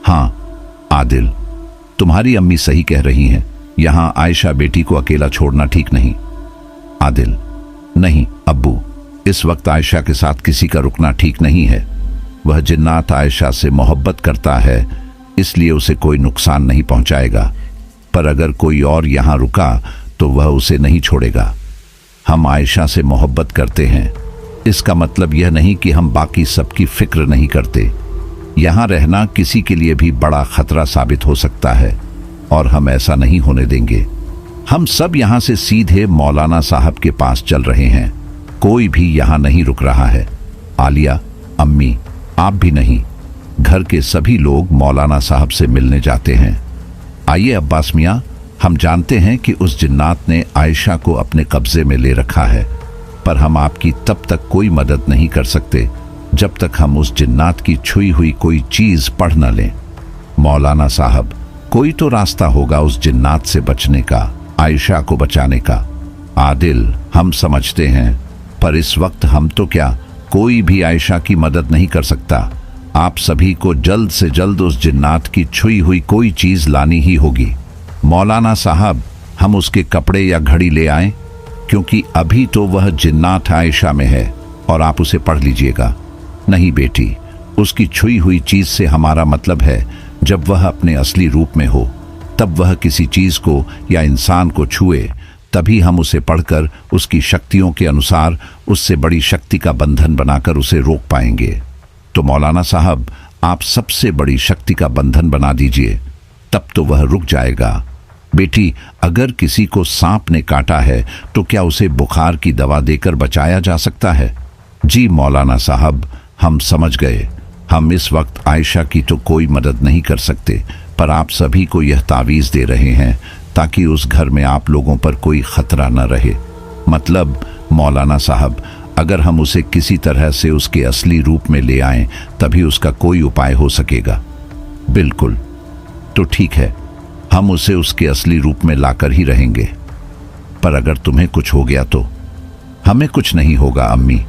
हाँ आदिल, तुम्हारी अम्मी सही कह रही हैं, यहाँ आयशा बेटी को अकेला छोड़ना ठीक नहीं। आदिल, नहीं अब्बू, इस वक्त आयशा के साथ किसी का रुकना ठीक नहीं है। वह जिन्नात आयशा से मोहब्बत करता है, इसलिए उसे कोई नुकसान नहीं पहुंचाएगा, पर अगर कोई और यहाँ रुका तो वह उसे नहीं छोड़ेगा। हम आयशा से मोहब्बत करते हैं, इसका मतलब यह नहीं कि हम बाकी सबकी फिक्र नहीं करते। यहाँ रहना किसी के लिए भी बड़ा खतरा साबित हो सकता है और हम ऐसा नहीं होने देंगे। हम सब यहाँ से सीधे मौलाना साहब के पास चल रहे हैं, कोई भी यहाँ नहीं रुक रहा है। आलिया, अम्मी, आप भी नहीं। घर के सभी लोग मौलाना साहब से मिलने जाते हैं। आइए अब्बास मियाँ, हम जानते हैं कि उस जिन्नात ने आयशा को अपने कब्जे में ले रखा है, पर हम आपकी तब तक कोई मदद नहीं कर सकते जब तक हम उस जिन्नात की छुई हुई कोई चीज पढ़ न लें। मौलाना साहब, कोई तो रास्ता होगा उस जिन्नात से बचने का, आयशा को बचाने का। आदिल, हम समझते हैं, पर इस वक्त हम तो क्या, कोई भी आयशा की मदद नहीं कर सकता। आप सभी को जल्द से जल्द उस जिन्नात की छुई हुई कोई चीज लानी ही होगी। मौलाना साहब, हम उसके कपड़े या घड़ी ले आएं? क्योंकि अभी तो वह जिन्नात आयशा में है और आप उसे पढ़ लीजिएगा। नहीं बेटी, उसकी छुई हुई चीज से हमारा मतलब है जब वह अपने असली रूप में हो, तब वह किसी चीज को या इंसान को छुए, तभी हम उसे पढ़कर उसकी शक्तियों के अनुसार उससे बड़ी शक्ति का बंधन बनाकर उसे रोक पाएंगे। तो मौलाना साहब, आप सबसे बड़ी शक्ति का बंधन बना दीजिए, तब तो वह रुक जाएगा। बेटी, अगर किसी को सांप ने काटा है तो क्या उसे बुखार की दवा देकर बचाया जा सकता है? जी मौलाना साहब, हम समझ गए। हम इस वक्त आयशा की तो कोई मदद नहीं कर सकते, पर आप सभी को यह तावीज़ दे रहे हैं ताकि उस घर में आप लोगों पर कोई खतरा न रहे। मतलब मौलाना साहब, अगर हम उसे किसी तरह से उसके असली रूप में ले आएं, तभी उसका कोई उपाय हो सकेगा। बिल्कुल, तो ठीक है, हम उसे उसके असली रूप में लाकर ही रहेंगे। पर अगर तुम्हें कुछ हो गया तो? हमें कुछ नहीं होगा अम्मी,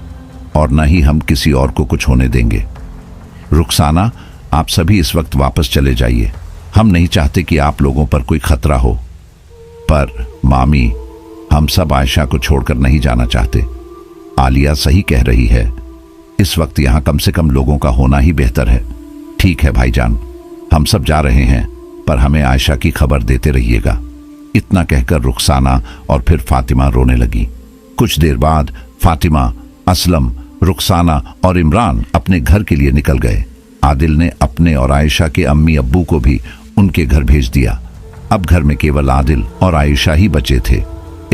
और न ही हम किसी और को कुछ होने देंगे। रुखसाना, आप सभी इस वक्त वापस चले जाइए। हम नहीं चाहते कि आप लोगों पर कोई खतरा हो। पर मामी, हम सब आयशा को छोड़कर नहीं जाना चाहते। आलिया सही कह रही है, इस वक्त यहाँ कम से कम लोगों का होना ही बेहतर है। ठीक है भाईजान, हम सब जा रहे हैं, पर हमें आयशा की खबर देते रहिएगा। इतना कहकर रुखसाना और फिर फातिमा रोने लगी। कुछ देर बाद फातिमा, असलम, रुखसाना और इमरान अपने घर के लिए निकल गए। आदिल ने अपने और आयशा के अम्मी अब्बू को भी उनके घर भेज दिया। अब घर में केवल आदिल और आयशा ही बचे थे।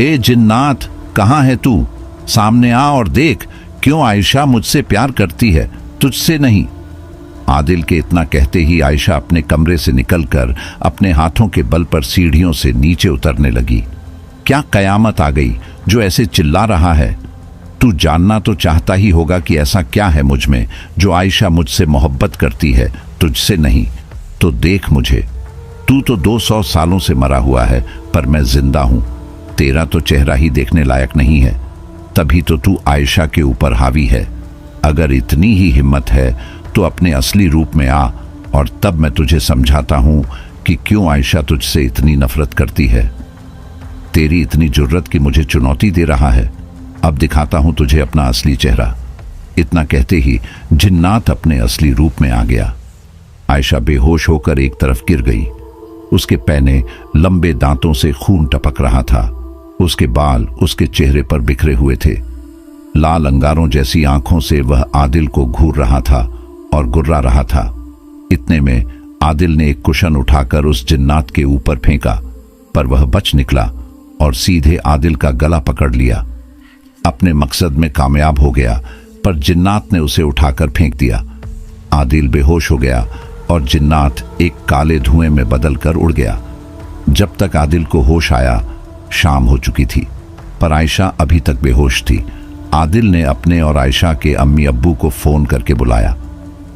ए जिन्नात, कहाँ है तू? सामने आ और देख, क्यों आयशा मुझसे प्यार करती है, तुझसे नहीं। आदिल के इतना कहते ही आयशा अपने कमरे से निकलकर अपने हाथों के बल पर सीढ़ियों से नीचे उतरने लगी। क्या कयामत आ गई जो ऐसे चिल्ला रहा है? तू जानना तो चाहता ही होगा कि ऐसा क्या है मुझ में जो आयशा मुझसे मोहब्बत करती है, तुझसे नहीं। तो देख मुझे, तू तो 200 सालों से मरा हुआ है, पर मैं जिंदा हूं। तेरा तो चेहरा ही देखने लायक नहीं है, तभी तो तू आयशा के ऊपर हावी है। अगर इतनी ही हिम्मत है तो अपने असली रूप में आ, और तब मैं तुझे समझाता हूं कि क्यों आयशा तुझसे इतनी नफरत करती है। तेरी इतनी जुर्रत कि मुझे चुनौती दे रहा है। अब दिखाता हूं तुझे अपना असली चेहरा। इतना कहते ही जिन्नात अपने असली रूप में आ गया। आयशा बेहोश होकर एक तरफ गिर गई। उसके पैने लंबे दांतों से खून टपक रहा था। उसके बाल उसके चेहरे पर बिखरे हुए थे। लाल अंगारों जैसी आंखों से वह आदिल को घूर रहा था और गुर्रा रहा था। इतने में आदिल ने एक कुशन उठाकर उस जिन्नात के ऊपर फेंका, पर वह बच निकला और सीधे आदिल का गला पकड़ लिया। अपने मकसद में कामयाब हो गया, पर जिन्नात ने उसे उठाकर फेंक दिया। आदिल बेहोश हो गया और जिन्नात एक काले धुएं में बदलकर उड़ गया। जब तक आदिल को होश आया, शाम हो चुकी थी, पर आयशा अभी तक बेहोश थी। आदिल ने अपने और आयशा के अम्मी अब्बू को फोन करके बुलाया।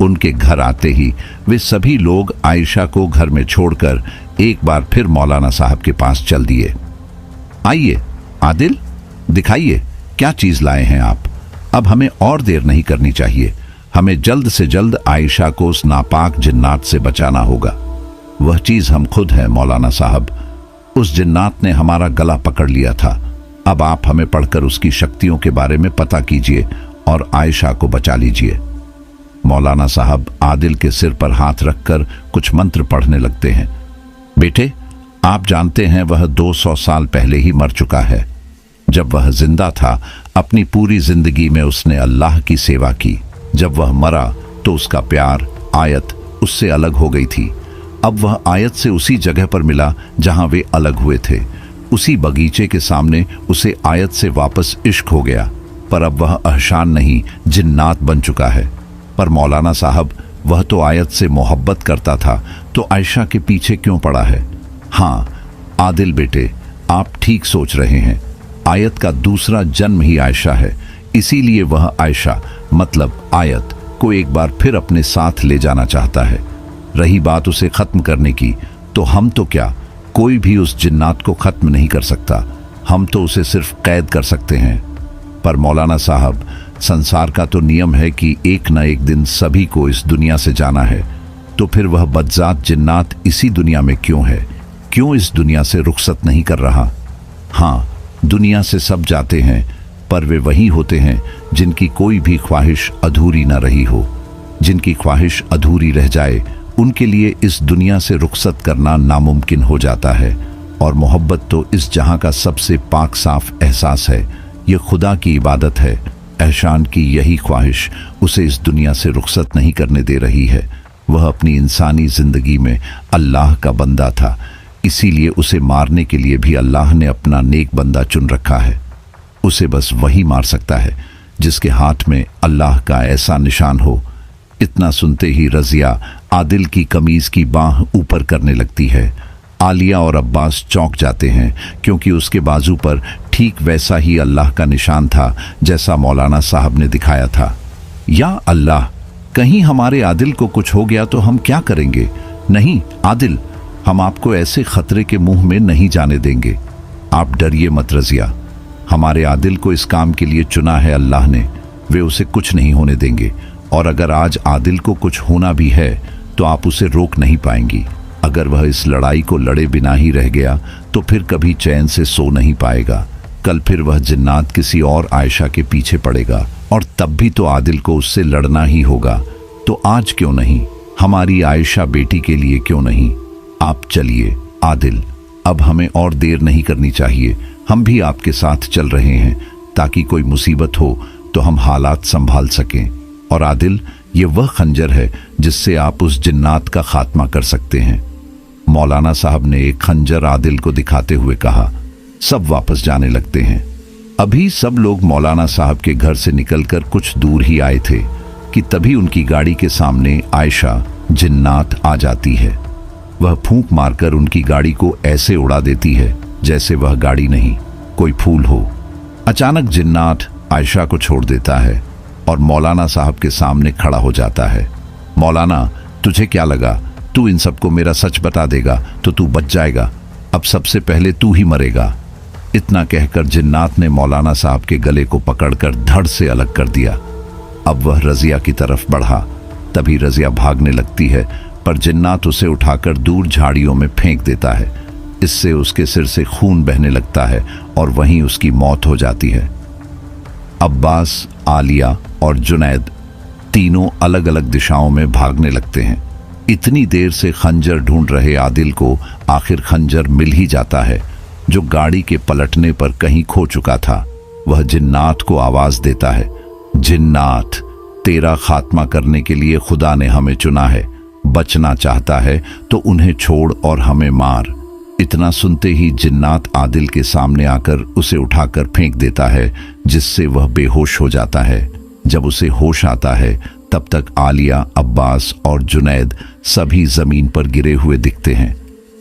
उनके घर आते ही वे सभी लोग आयशा को घर में छोड़कर एक बार फिर मौलाना साहब के पास चल दिए। आइए आदिल, दिखाइए क्या चीज लाए हैं आप। अब हमें और देर नहीं करनी चाहिए। हमें जल्द से जल्द आयशा को उस नापाक जिन्नात से बचाना होगा। वह चीज हम खुद हैं मौलाना साहब। उस जिन्नात ने हमारा गला पकड़ लिया था। अब आप हमें पढ़कर उसकी शक्तियों के बारे में पता कीजिए और आयशा को बचा लीजिए। मौलाना साहब आदिल के सिर पर हाथ रखकर कुछ मंत्र पढ़ने लगते हैं। बेटे, आप जानते हैं वह 200 साल पहले ही मर चुका है। जब वह जिंदा था, अपनी पूरी जिंदगी में उसने अल्लाह की सेवा की। जब वह मरा तो उसका प्यार, आयत उससे अलग हो गई थी। अब वह आयत से उसी जगह पर मिला जहां वे अलग हुए थे। उसी बगीचे के सामने उसे आयत से वापस इश्क हो गया, पर अब वह अहशान नहीं, जिन्नात बन चुका है। पर मौलाना साहब, वह तो आयत से मोहब्बत करता था, तो आयशा के पीछे क्यों पड़ा है? हाँ आदिल बेटे, आप ठीक सोच रहे हैं। आयत का दूसरा जन्म ही आयशा है, इसीलिए वह आयशा मतलब आयत को एक बार फिर अपने साथ ले जाना चाहता है। रही बात उसे खत्म करने की, तो हम तो क्या, कोई भी उस जिन्नात को खत्म नहीं कर सकता। हम तो उसे सिर्फ कैद कर सकते हैं। पर मौलाना साहब, संसार का तो नियम है कि एक न एक दिन सभी को इस दुनिया से जाना है। तो फिर वह बदजात जिन्नात इसी दुनिया में क्यों है? क्यों इस दुनिया से रुखसत नहीं कर रहा? हाँ, दुनिया से सब जाते हैं, पर वे वही होते हैं जिनकी कोई भी ख्वाहिश अधूरी न रही हो। जिनकी ख्वाहिश अधूरी रह जाए उनके लिए इस दुनिया से रुखसत करना नामुमकिन हो जाता है। और मोहब्बत तो इस जहां का सबसे पाक साफ एहसास है। ये खुदा की इबादत है। एहसान की यही ख्वाहिश उसे इस दुनिया से रुखसत नहीं करने दे रही है। वह अपनी इंसानी जिंदगी में अल्लाह का बंदा था, इसीलिए उसे मारने के लिए भी अल्लाह ने अपना नेक बंदा चुन रखा है। उसे बस वही मार सकता है जिसके हाथ में अल्लाह का ऐसा निशान हो। इतना सुनते ही रजिया आदिल की कमीज की बाह ऊपर करने लगती है। आलिया और अब्बास चौंक जाते हैं, क्योंकि उसके बाजू पर ठीक वैसा ही अल्लाह का निशान था जैसा मौलाना साहब ने दिखाया था। या अल्लाह, कहीं हमारे आदिल को कुछ हो गया तो हम क्या करेंगे? नहीं आदिल, हम आपको ऐसे खतरे के मुंह में नहीं जाने देंगे। आप डरिए मत रजिया, हमारे आदिल को इस काम के लिए चुना है अल्लाह ने, वे उसे कुछ नहीं होने देंगे। और अगर आज आदिल को कुछ होना भी है तो आप उसे रोक नहीं पाएंगी। अगर वह इस लड़ाई को लड़े बिना ही रह गया तो फिर कभी चैन से सो नहीं पाएगा। कल फिर वह जिन्नात किसी और आयशा के पीछे पड़ेगा और तब भी तो आदिल को उससे लड़ना ही होगा। तो आज क्यों नहीं, हमारी आयशा बेटी के लिए क्यों नहीं? आप चलिए आदिल, अब हमें और देर नहीं करनी चाहिए। हम भी आपके साथ चल रहे हैं ताकि कोई मुसीबत हो तो हम हालात संभाल सकें। और आदिल, ये वह खंजर है जिससे आप उस जिन्नात का खात्मा कर सकते हैं। मौलाना साहब ने एक खंजर आदिल को दिखाते हुए कहा। सब वापस जाने लगते हैं। अभी सब लोग मौलाना साहब के घर से निकलकर कुछ दूर ही आए थे कि तभी उनकी गाड़ी के सामने आयशा जिन्नात आ जाती है। वह फूंक मारकर उनकी गाड़ी को ऐसे उड़ा देती है जैसे वह गाड़ी नहीं, कोई फूल हो। अचानक जिन्नात आयशा को छोड़ देता है और मौलाना साहब के सामने खड़ा हो जाता है। मौलाना, तुझे क्या लगा तू इन सबको मेरा सच बता देगा तो तू बच जाएगा? अब सबसे पहले तू ही मरेगा। इतना कहकर जिन्नात ने मौलाना साहब के गले को पकड़कर धड़ से अलग कर दिया। अब वह रजिया की तरफ बढ़ा। तभी रजिया भागने लगती है, पर जिन्नात उसे उठाकर दूर झाड़ियों में फेंक देता है। इससे उसके सिर से खून बहने लगता है और वहीं उसकी मौत हो जाती है। अब्बास, आलिया और जुनैद तीनों अलग अलग दिशाओं में भागने लगते हैं। इतनी देर से खंजर ढूंढ रहे आदिल को आखिर खंजर मिल ही जाता है, जो गाड़ी के पलटने पर कहीं खो चुका था। वह जिन्नात को आवाज देता है, जिन्नात, तेरा खात्मा करने के लिए खुदा ने हमें चुना है। बचना चाहता है तो उन्हें छोड़ और हमें मार। इतना सुनते ही जिन्नात आदिल के सामने आकर उसे उठाकर फेंक देता है, जिससे वह बेहोश हो जाता है। जब उसे होश आता है तब तक आलिया, अब्बास और जुनैद सभी जमीन पर गिरे हुए दिखते हैं।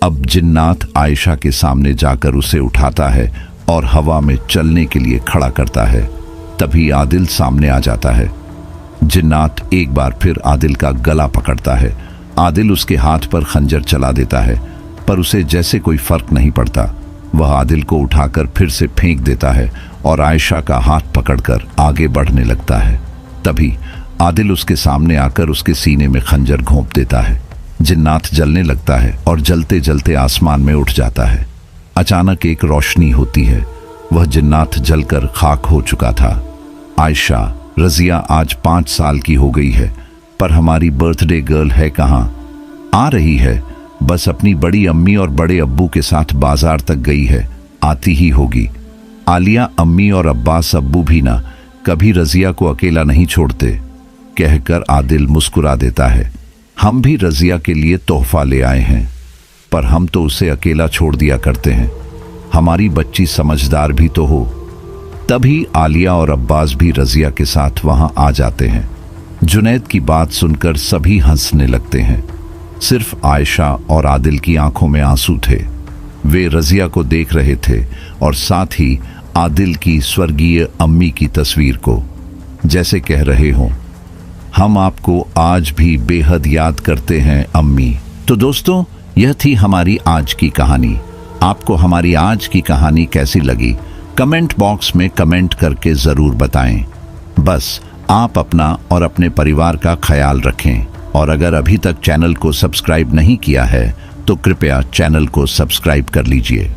अब जिन्नात आयशा के सामने जाकर उसे उठाता है और हवा में चलने के लिए खड़ा करता है। तभी आदिल सामने आ जाता है। जिन्नात एक बार फिर आदिल का गला पकड़ता है। आदिल उसके हाथ पर खंजर चला देता है, पर उसे जैसे कोई फर्क नहीं पड़ता। वह आदिल को उठाकर फिर से फेंक देता है और आयशा का हाथ पकड़कर आगे बढ़ने लगता है। तभी आदिल उसके सामने आकर उसके सीने में खंजर घोंप देता है। जिन्नात जलने लगता है और जलते जलते आसमान में उठ जाता है। अचानक एक रोशनी होती है। वह जिन्नात जलकर खाक हो चुका था। आयशा, रजिया आज 5 साल की हो गई है, पर हमारी बर्थडे गर्ल है कहाँ? आ रही है, बस अपनी बड़ी अम्मी और बड़े अब्बू के साथ बाजार तक गई है, आती ही होगी। आलिया, अम्मी और अब्बास अब्बू भी ना कभी रजिया को अकेला नहीं छोड़ते, कहकर आदिल मुस्कुरा देता है। हम भी रजिया के लिए तोहफा ले आए हैं, पर हम तो उसे अकेला छोड़ दिया करते हैं। हमारी बच्ची समझदार भी तो हो। तभी आलिया और अब्बास भी रजिया के साथ वहां आ जाते हैं। जुनैद की बात सुनकर सभी हंसने लगते हैं। सिर्फ आयशा और आदिल की आंखों में आंसू थे। वे रजिया को देख रहे थे और साथ ही आदिल की स्वर्गीय अम्मी की तस्वीर को, जैसे कह रहे हों, हम आपको आज भी बेहद याद करते हैं अम्मी। तो दोस्तों, यह थी हमारी आज की कहानी। आपको हमारी आज की कहानी कैसी लगी? कमेंट बॉक्स में कमेंट करके ज़रूर बताएं। बस आप अपना और अपने परिवार का ख्याल रखें, और अगर अभी तक चैनल को सब्सक्राइब नहीं किया है तो कृपया चैनल को सब्सक्राइब कर लीजिए।